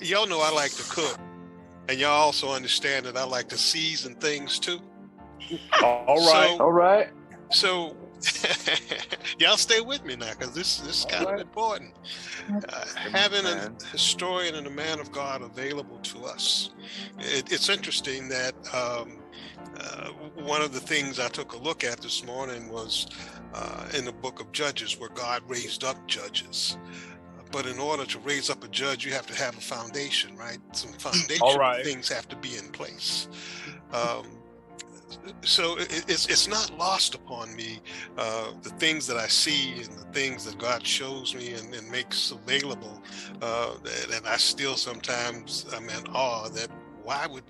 y'all know I like to cook, and y'all also understand that I like to season things too. All right. So y'all stay with me now, because this is kind of important. Having a historian and a man of God available to us. It's interesting that one of the things I took a look at this morning was in the book of Judges, where God raised up judges. But in order to raise up a judge, you have to have a foundation, right? Some foundational things have to be in place. So it's not lost upon me, the things that I see and the things that God shows me and makes available, and I still sometimes I'm in awe that why would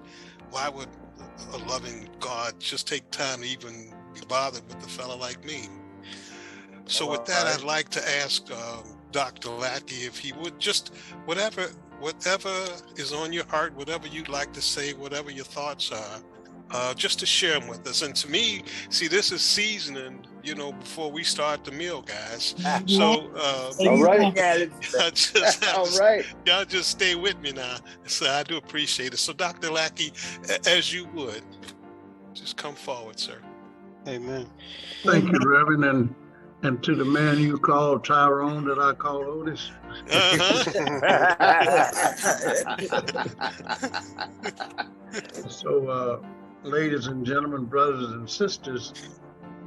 a loving God just take time to even be bothered with a fellow like me? So with that, I'd like to ask Dr. Lackey if he would just whatever is on your heart, whatever you'd like to say, whatever your thoughts are, just to share them with us. And to me, see, this is seasoning, before we start the meal, guys. So, all right. Y'all just stay with me now. So I do appreciate it. So Dr. Lackey, as you would, just come forward, sir. Amen. Thank you, Reverend. And to the man you call Tyrone that I call Otis. So, ladies and gentlemen, brothers and sisters,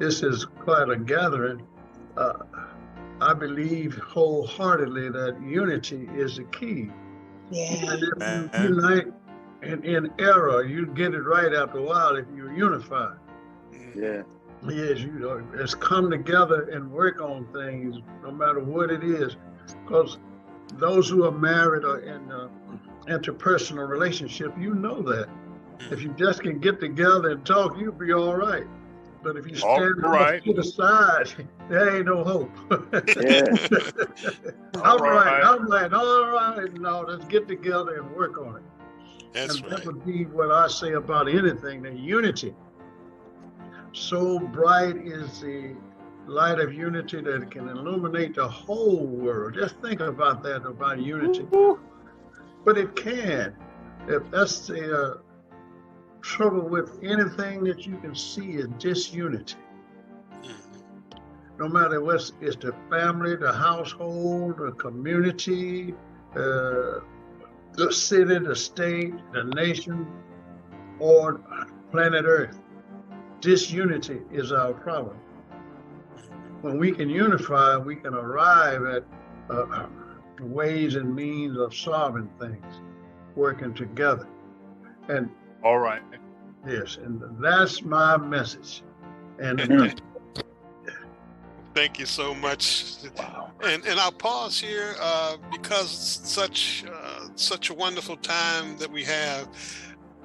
this is quite a gathering. I believe wholeheartedly that unity is the key. Yeah. And if you unite in error, you get it right after a while if you're unified. Yeah. Yes, let's come together and work on things, no matter what it is. Because those who are married or in interpersonal relationship, you know that. If you just can get together and talk, you'll be all right. But if you stand off to the side, there ain't no hope. All right. No, let's get together and work on it. That would be what I say about anything, the unity. So bright is the light of unity that it can illuminate the whole world. Just think about that, about unity. But it can. If that's the trouble with anything that you can see is disunity. No matter what, it's the family, the household, the community, the city, the state, the nation, or planet Earth. Disunity is our problem. When we can unify, we can arrive at ways and means of solving things, working together. And all right. Yes, and that's my message. And thank you so much. Wow. And I'll pause here because such a wonderful time that we have.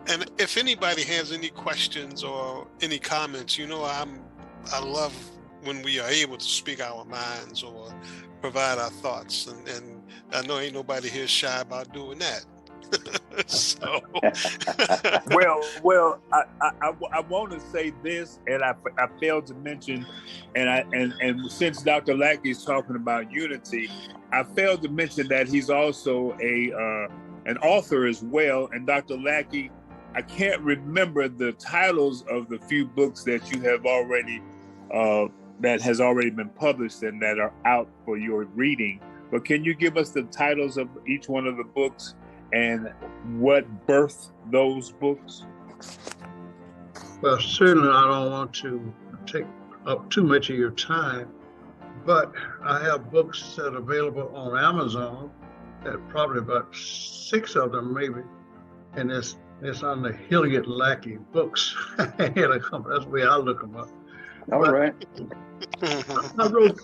And if anybody has any questions or any comments, I love when we are able to speak our minds or provide our thoughts. And I know ain't nobody here shy about doing that. So well, I want to say this, and I failed to mention, and since Dr. Lackey is talking about unity, I failed to mention that he's also an author as well. And Dr. Lackey, I can't remember the titles of the few books that you have already that has already been published and that are out for your reading. But can you give us the titles of each one of the books and what birthed those books? Well, certainly I don't want to take up too much of your time, but I have books that are available on Amazon, probably about 6 of them maybe, and it's on the Hilliard Lackey books. That's the way I look them up. All right. I wrote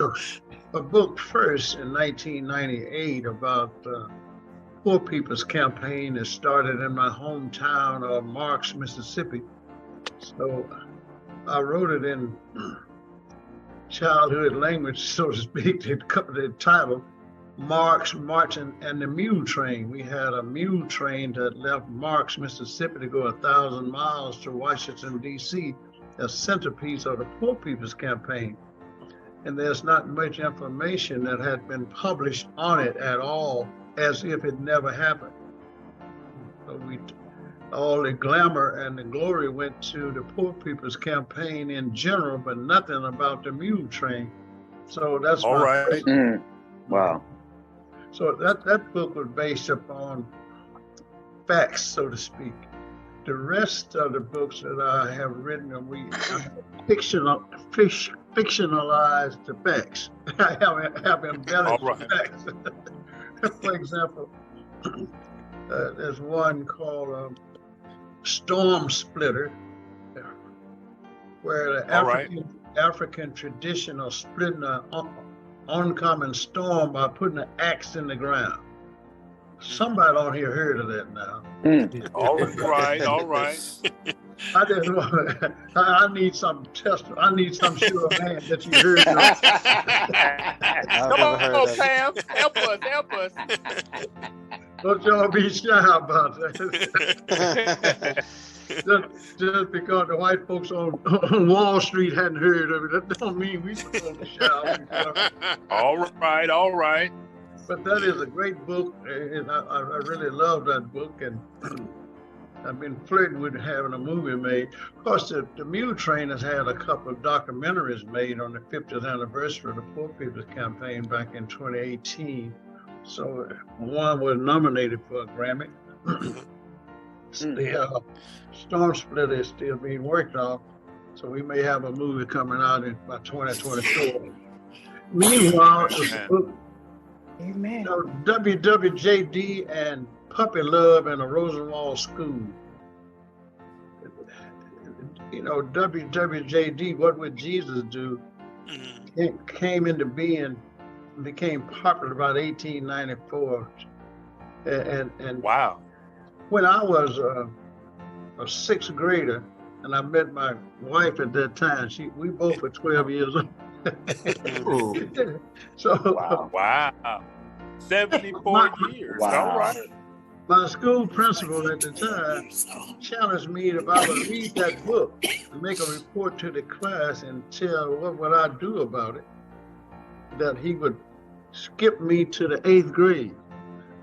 a book first in 1998 about Poor People's Campaign that started in my hometown of Marks, Mississippi. So I wrote it in childhood language, so to speak, the title, Marks, Martin, and the Mule Train. We had a mule train that left Marks, Mississippi to go 1,000 miles to Washington, D.C., a centerpiece of the Poor People's Campaign. And there's not much information that had been published on it at all, as if it never happened. all the glamour and the glory went to the Poor People's Campaign in general, but nothing about the mule train. So that's all right. Wow. So that book was based upon facts, so to speak. The rest of the books that I have written, we fictionalized the facts. I have embellished the facts. For example, there's one called Storm Splitter, where the African tradition of splitting an oncoming storm by putting an axe in the ground. Somebody on here heard of that now. All right. I just want. I need some test. I need some sure hand that you heard of that. Come on, Pam, help us. Don't y'all be shy about that. just because the white folks on Wall Street hadn't heard of it, that don't mean we supposed to shout. All right. But that is a great book, and I really love that book, and I've been flirting with having a movie made. Of course, the Mule Train has had a couple of documentaries made on the 50th anniversary of the Poor People's Campaign back in 2018. So one was nominated for a Grammy. The Storm Splitter is still being worked on, so we may have a movie coming out in by 2024. Meanwhile, the book, Amen. WWJD and Puppy Love in a Rosenwald School. WWJD, What Would Jesus Do, came into being, became popular about 1894. And wow. When I was a sixth grader, and I met my wife at that time, we both were 12 years old. So wow. 74 years. Wow. All right. My school principal at the time challenged me if I would read that book and make a report to the class and tell what would I do about it, that he would skip me to the 8th grade.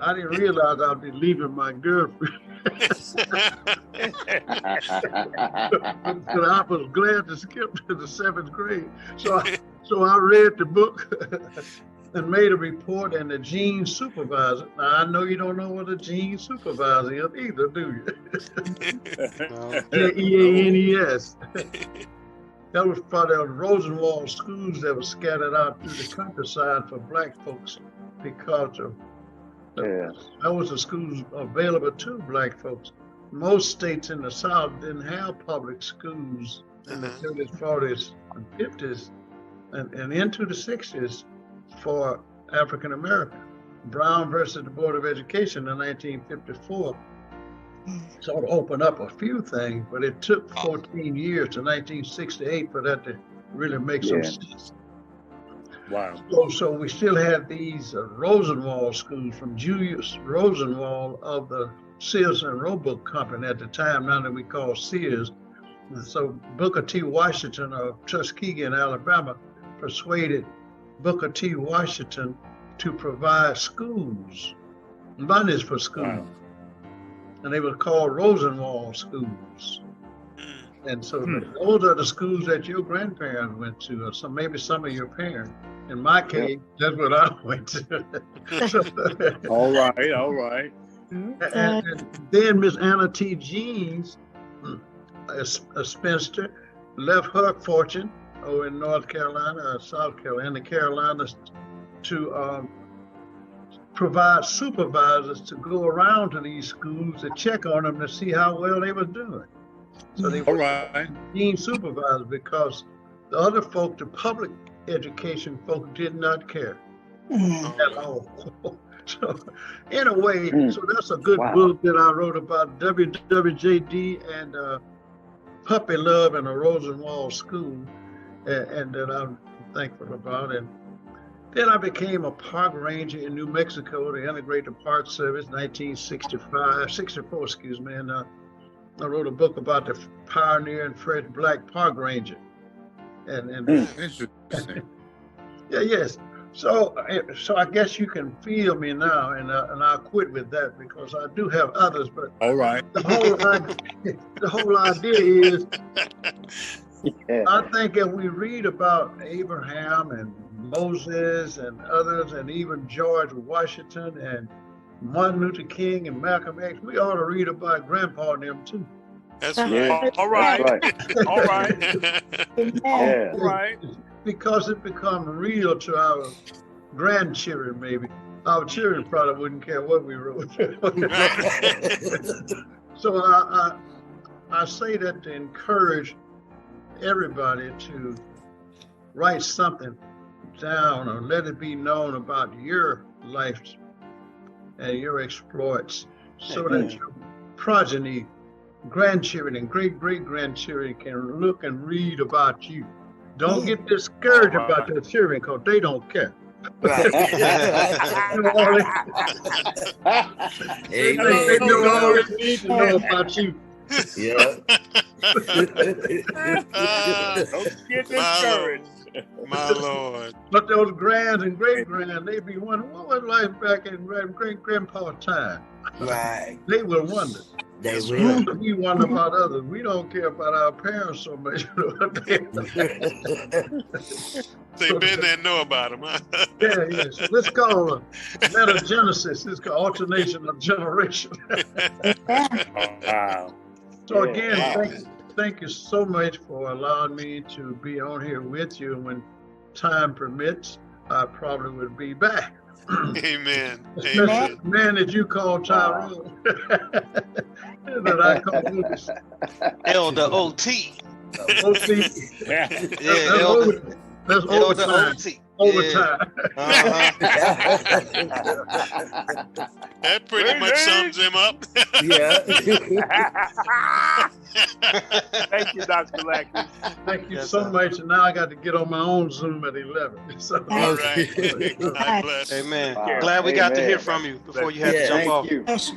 I didn't realize I'd be leaving my girlfriend. But I was glad to skip to the 7th grade. So I read the book and made a report, and the Gene supervisor. Now, I know you don't know what a Gene supervisor is either, do you? Jeanes. That was part of Rosenwald schools that were scattered out through the countryside for black folks because of that was the schools available to black folks. Most states in the South didn't have public schools in the 30s, 40s, and 50s, and into the 60s for African American. Brown versus the Board of Education in 1954 sort of opened up a few things, but it took 14 years to 1968 for that to really make some sense. Wow. So we still had these Rosenwald schools from Julius Rosenwald of the Sears and Roebuck Company at the time, now that we call Sears. And so Booker T. Washington of Tuskegee, Alabama, persuaded Booker T. Washington to provide schools, monies for schools. Wow. And they were called Rosenwald schools. And so those are the schools that your grandparents went to, or maybe some of your parents. In my case, that's what I went to. All right. And then Miss Anna T. Jeans, a spinster, left her fortune over in North Carolina or South Carolina, in the Carolinas, to provide supervisors to go around to these schools to check on them to see how well they were doing. So they were being supervised because the other folk, the public education folk, did not care at all. So in a way, so that's a good book that I wrote about WWJD and Puppy Love in a Rosenwald School, and that I'm thankful about. And then I became a park ranger in New Mexico, the Integrated Park Service, 64, and I wrote a book about the pioneer and first black park ranger. And interesting. Yes. So I guess you can feel me now, and I'll quit with that because I do have others. But all right, the whole idea is, I think if we read about Abraham and Moses and others, and even George Washington and Martin Luther King and Malcolm X, we ought to read about Grandpa and them too. That's right. All right. All right. Yeah. All right. Because it becomes real to our grandchildren, maybe. Our children probably wouldn't care what we wrote. So I say that to encourage everybody to write something down or let it be known about your life and your exploits, so that your progeny, grandchildren and great-great-grandchildren can look and read about you. Don't get discouraged about your children because they don't care. Right. They know all they need to know about you. Yeah. Don't get discouraged. My Lord. But those grands and great-grands, they be wondering, what was life back in great-grandpa's time? Right. They will wonder. They will. We wonder about others. We don't care about our parents so much. They've been there and know about them, huh? Yeah. So let's call it metagenesis. It's called alternation of generation. Wow. So again, thank you so much for allowing me to be on here with you. When time permits, I probably will be back. Amen. Especially the man that you call Tyrone. That I call Lucas. Elder OT. OT. Yeah, That's Elder overtime. OT. Overtime. Uh-huh. That pretty much sums him up. Yeah. Thank you, Dr. Lackey. Thank you so much. And now I got to get on my own Zoom at 11. So, All right. God bless. Amen. Wow. Glad we got to Amen. hear from you before you had to jump Thank off. you. Yes.